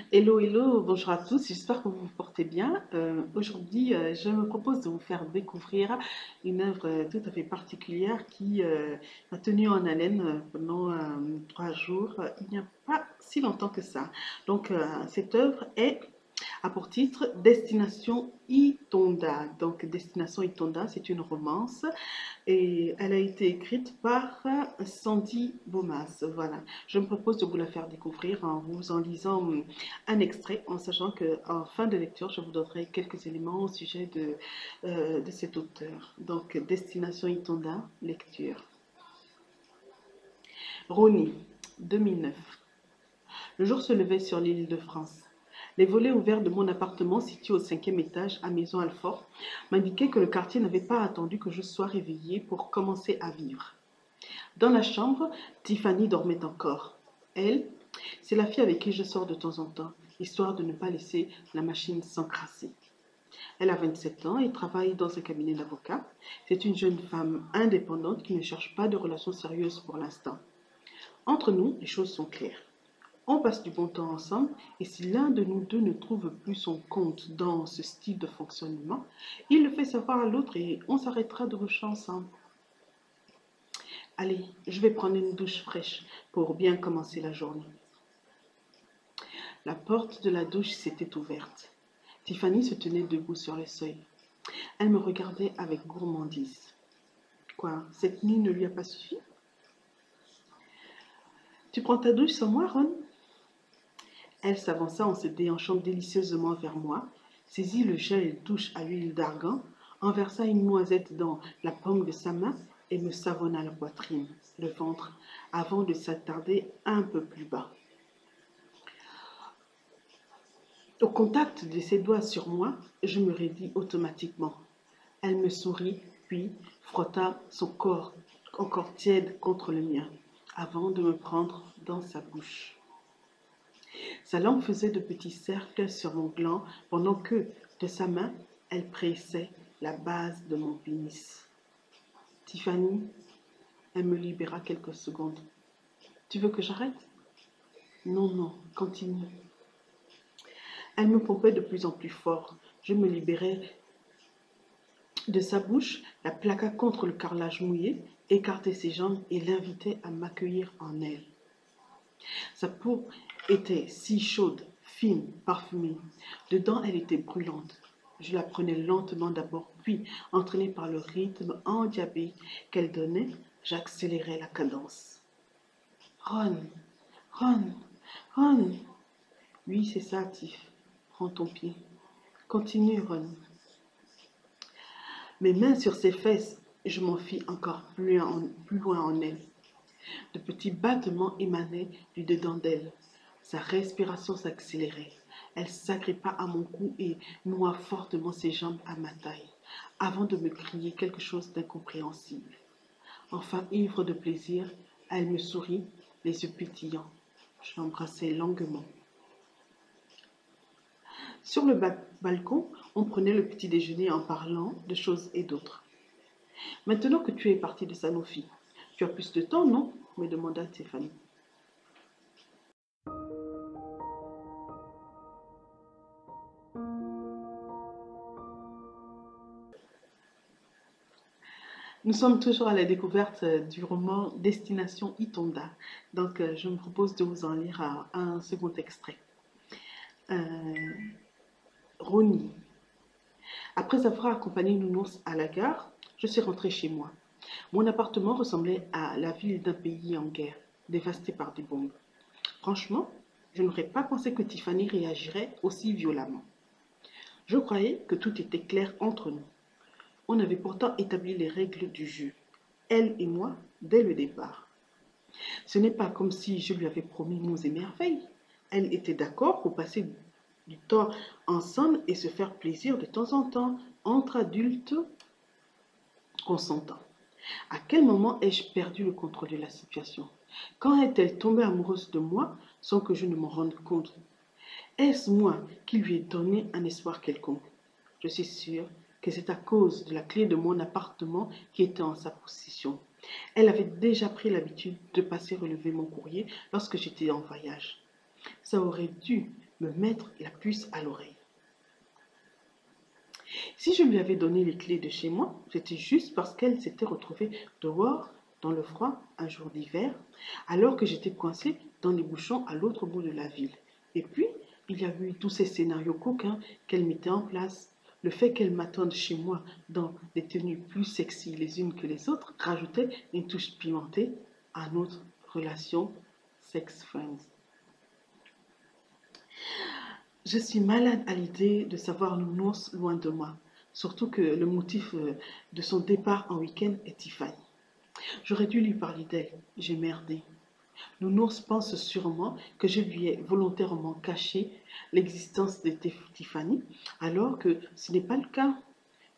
Hello, hello, bonjour à tous, j'espère que vous vous portez bien. Aujourd'hui, je me propose de vous faire découvrir une œuvre tout à fait particulière qui m'a tenue en haleine pendant 3 jours, il n'y a pas si longtemps que ça. Donc, cette œuvre a pour titre Destination Itonda. Donc, Destination Itonda, c'est une romance et elle a été écrite par Sandy Bomas. Voilà, je me propose de vous la faire découvrir en vous en lisant un extrait, en sachant qu'en fin de lecture, je vous donnerai quelques éléments au sujet de cet auteur. Donc, Destination Itonda, lecture. Rony, 2009. Le jour se levait sur l'île de France. Les volets ouverts de mon appartement situé au 5e étage à Maison-Alfort m'indiquaient que le quartier n'avait pas attendu que je sois réveillée pour commencer à vivre. Dans la chambre, Tiffany dormait encore. Elle, c'est la fille avec qui je sors de temps en temps, histoire de ne pas laisser la machine s'encrasser. Elle a 27 ans et travaille dans un cabinet d'avocat. C'est une jeune femme indépendante qui ne cherche pas de relations sérieuses pour l'instant. Entre nous, les choses sont claires. On passe du bon temps ensemble et si l'un de nous deux ne trouve plus son compte dans ce style de fonctionnement, il le fait savoir à l'autre et on s'arrêtera de coucher ensemble. Allez, je vais prendre une douche fraîche pour bien commencer la journée. La porte de la douche s'était ouverte. Tiffany se tenait debout sur le seuil. Elle me regardait avec gourmandise. Quoi, cette nuit ne lui a pas suffi? Tu prends ta douche sans moi, Ron? Elle s'avança en se déhanchant délicieusement vers moi, saisit le gel douche à l'huile d'argan, en versa une noisette dans la paume de sa main et me savonna la poitrine, le ventre, avant de s'attarder un peu plus bas. Au contact de ses doigts sur moi, je me raidis automatiquement. Elle me sourit, puis frotta son corps encore tiède contre le mien, avant de me prendre dans sa bouche. Sa langue faisait de petits cercles sur mon gland pendant que, de sa main, elle pressait la base de mon pénis. Tiffany, elle me libéra quelques secondes. Tu veux que j'arrête? Non, non, continue. Elle me pompait de plus en plus fort. Je me libérais de sa bouche, la plaqua contre le carrelage mouillé, écartait ses jambes et l'invitait à m'accueillir en elle. Sa peau était si chaude, fine, parfumée. Dedans, elle était brûlante. Je la prenais lentement d'abord, puis, entraînée par le rythme endiablé qu'elle donnait, j'accélérais la cadence. Ron, Ron, Ron. Oui, c'est ça, Tiff. Prends ton pied. Continue, Ron. Mes mains sur ses fesses, je m'en fis encore plus loin en elle. De petits battements émanaient du dedans d'elle. Sa respiration s'accélérait. Elle s'agrippa à mon cou et noua fortement ses jambes à ma taille, avant de me crier quelque chose d'incompréhensible. Enfin, ivre de plaisir, elle me sourit, les yeux pétillants. Je l'embrassai longuement. Sur le balcon, on prenait le petit déjeuner en parlant de choses et d'autres. Maintenant que tu es partie de Sanofi, tu as plus de temps, non? Me demanda Stéphanie. Nous sommes toujours à la découverte du roman Destination Itonda. Donc, je me propose de vous en lire un second extrait. Rony. Après avoir accompagné Nounours à la gare, je suis rentrée chez moi. Mon appartement ressemblait à la ville d'un pays en guerre, dévasté par des bombes. Franchement, je n'aurais pas pensé que Tiffany réagirait aussi violemment. Je croyais que tout était clair entre nous. On avait pourtant établi les règles du jeu, elle et moi, dès le départ. Ce n'est pas comme si je lui avais promis monts et merveilles. Elle était d'accord pour passer du temps ensemble et se faire plaisir de temps en temps, entre adultes consentants. À quel moment ai-je perdu le contrôle de la situation? Quand est-elle tombée amoureuse de moi sans que je ne m'en rende compte? Est-ce moi qui lui ai donné un espoir quelconque? Je suis sûre que c'est à cause de la clé de mon appartement qui était en sa possession. Elle avait déjà pris l'habitude de passer relever mon courrier lorsque j'étais en voyage. Ça aurait dû me mettre la puce à l'oreille. Si je lui avais donné les clés de chez moi, c'était juste parce qu'elle s'était retrouvée dehors, dans le froid, un jour d'hiver, alors que j'étais coincée dans les bouchons à l'autre bout de la ville. Et puis, il y a eu tous ces scénarios coquins qu'elle mettait en place. Le fait qu'elle m'attende chez moi dans des tenues plus sexy les unes que les autres rajoutait une touche pimentée à notre relation sex-friends. Je suis malade à l'idée de savoir Nounours loin de moi, surtout que le motif de son départ en week-end est Tiffany. J'aurais dû lui parler d'elle, j'ai merdé. Nounours pense sûrement que je lui ai volontairement caché l'existence de Tiffany, alors que ce n'est pas le cas.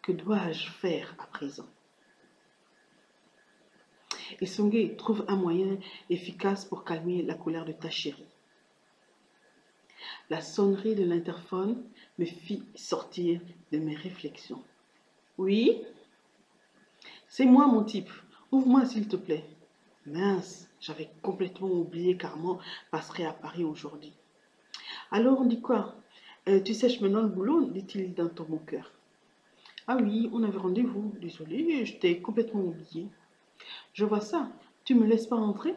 Que dois-je faire à présent? Et Songé trouve un moyen efficace pour calmer la colère de ta chérie. La sonnerie de l'interphone me fit sortir de mes réflexions. Oui, c'est moi mon type. Ouvre-moi s'il te plaît. Mince, j'avais complètement oublié qu'Armand passerait à Paris aujourd'hui. Alors on dit quoi? Tu sèches maintenant le boulot, dit-il d'un ton mon cœur. Ah oui, on avait rendez-vous. Désolée, je t'ai complètement oublié. Je vois ça. Tu me laisses pas rentrer?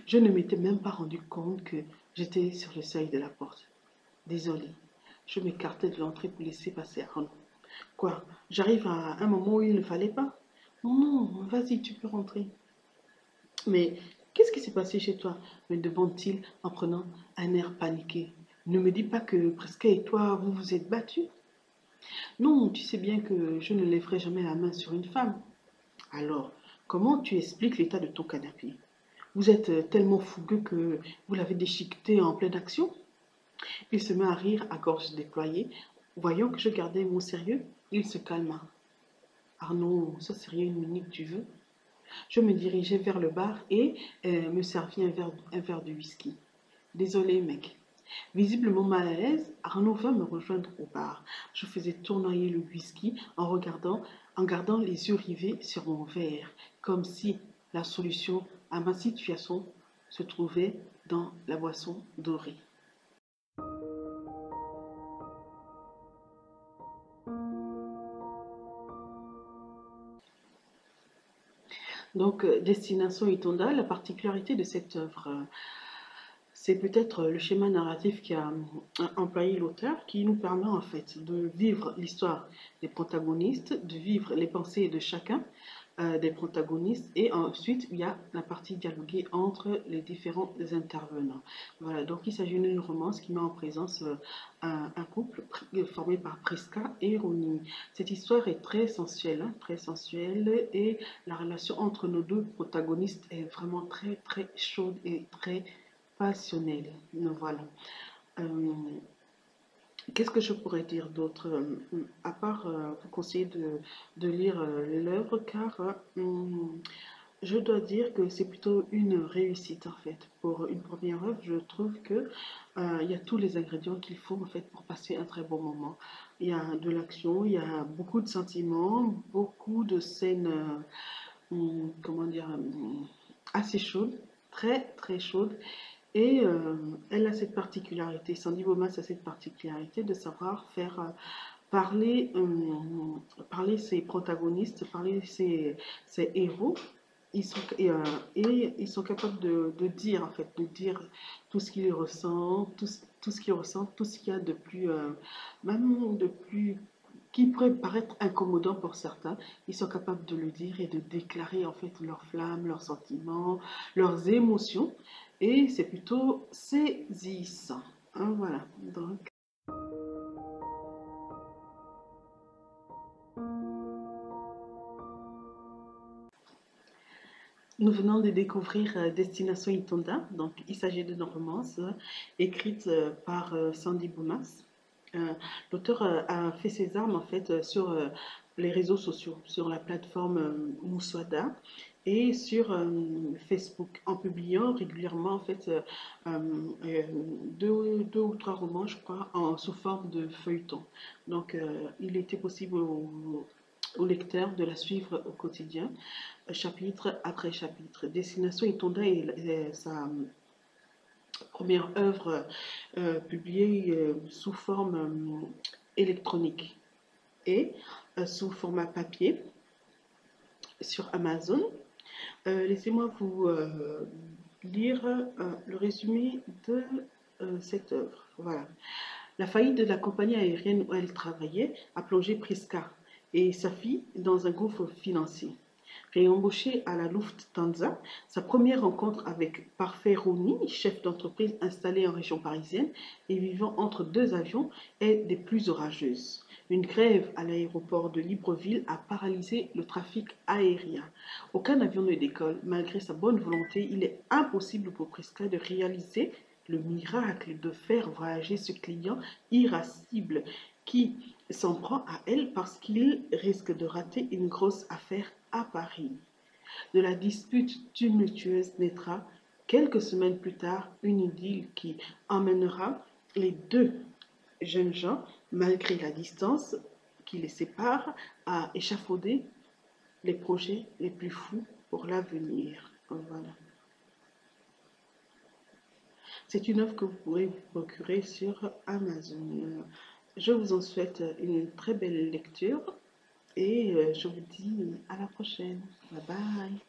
Je ne m'étais même pas rendu compte que j'étais sur le seuil de la porte. Désolée. Je m'écartais de l'entrée pour laisser passer Arnaud. Quoi? J'arrive à un moment où il ne fallait pas? Non, non, vas-y, tu peux rentrer. Mais qu'est-ce qui s'est passé chez toi? Me demande-t-il en prenant un air paniqué. Ne me dis pas que Presca et toi, vous vous êtes battus? Non, tu sais bien que je ne lèverai jamais la main sur une femme. Alors, comment tu expliques l'état de ton canapé? Vous êtes tellement fougueux que vous l'avez déchiqueté en pleine action? Il se met à rire à gorge déployée. Voyant que je gardais mon sérieux, il se calma. Arnaud, ça sérieux une minute, tu veux? Je me dirigeai vers le bar et me servis un verre de whisky. Désolé, mec. Visiblement mal à l'aise, Arnaud vint me rejoindre au bar. Je faisais tournoyer le whisky en gardant les yeux rivés sur mon verre, comme si la solution à ma situation se trouvait dans la boisson dorée. Donc, Destination Itonda, la particularité de cette œuvre, c'est peut-être le schéma narratif qui a employé l'auteur qui nous permet en fait de vivre l'histoire des protagonistes, de vivre les pensées de chacun des protagonistes et ensuite il y a la partie dialoguée entre les différents intervenants. Voilà, donc il s'agit d'une romance qui met en présence un couple formé par Priska et Ronnie. Cette histoire est très sensuelle, hein, très sensuelle et la relation entre nos deux protagonistes est vraiment très très chaude et très passionnelle. Voilà. Euh, Qu'est-ce que je pourrais dire d'autre, à part vous conseiller de lire l'œuvre, car je dois dire que c'est plutôt une réussite en fait. Pour une première œuvre, je trouve que il y a tous les ingrédients qu'il faut en fait pour passer un très bon moment. Il y a de l'action, il y a beaucoup de sentiments, beaucoup de scènes, comment dire, assez chaudes, très très chaudes. Et elle a cette particularité, Sandy Bomas a cette particularité de savoir faire parler ses protagonistes, parler ses héros. Et ils sont capables de dire, en fait, de dire tout ce qu'ils ressentent, tout ce qu'ils ressentent, tout ce qu'il y a de plus, même de plus, qui pourrait paraître incommodant pour certains. Ils sont capables de le dire et de déclarer, en fait, leurs flammes, leurs sentiments, leurs émotions. Et c'est plutôt saisissant. Hein, voilà. Donc, nous venons de découvrir Destination Itonda. Donc, il s'agit d'une romance écrite par Sandy Boumas. L'auteur a fait ses armes en fait sur les réseaux sociaux, sur la plateforme Mouswada et sur Facebook, en publiant régulièrement en fait deux ou trois romans, je crois, sous forme de feuilleton. Donc, il était possible au lecteur de la suivre au quotidien, chapitre après chapitre. Destination Itonda et sa première œuvre publiée sous forme électronique et sous format papier sur Amazon. Laissez-moi vous lire le résumé de cette œuvre. Voilà. La faillite de la compagnie aérienne où elle travaillait a plongé Priska et sa fille dans un gouffre financier. Réembauchée à la Lufthansa, sa première rencontre avec Parfait Rouni, chef d'entreprise installé en région parisienne et vivant entre deux avions, est des plus orageuses. Une grève à l'aéroport de Libreville a paralysé le trafic aérien. Aucun avion ne décolle. Malgré sa bonne volonté, il est impossible pour Priska de réaliser le miracle de faire voyager ce client irascible qui s'en prend à elle parce qu'il risque de rater une grosse affaire à Paris. De la dispute tumultueuse naîtra, quelques semaines plus tard, une idylle qui emmènera les deux jeunes gens, malgré la distance qui les sépare, à échafauder les projets les plus fous pour l'avenir. Voilà. C'est une œuvre que vous pourrez vous procurer sur Amazon. Je vous en souhaite une très belle lecture et je vous dis à la prochaine. Bye bye.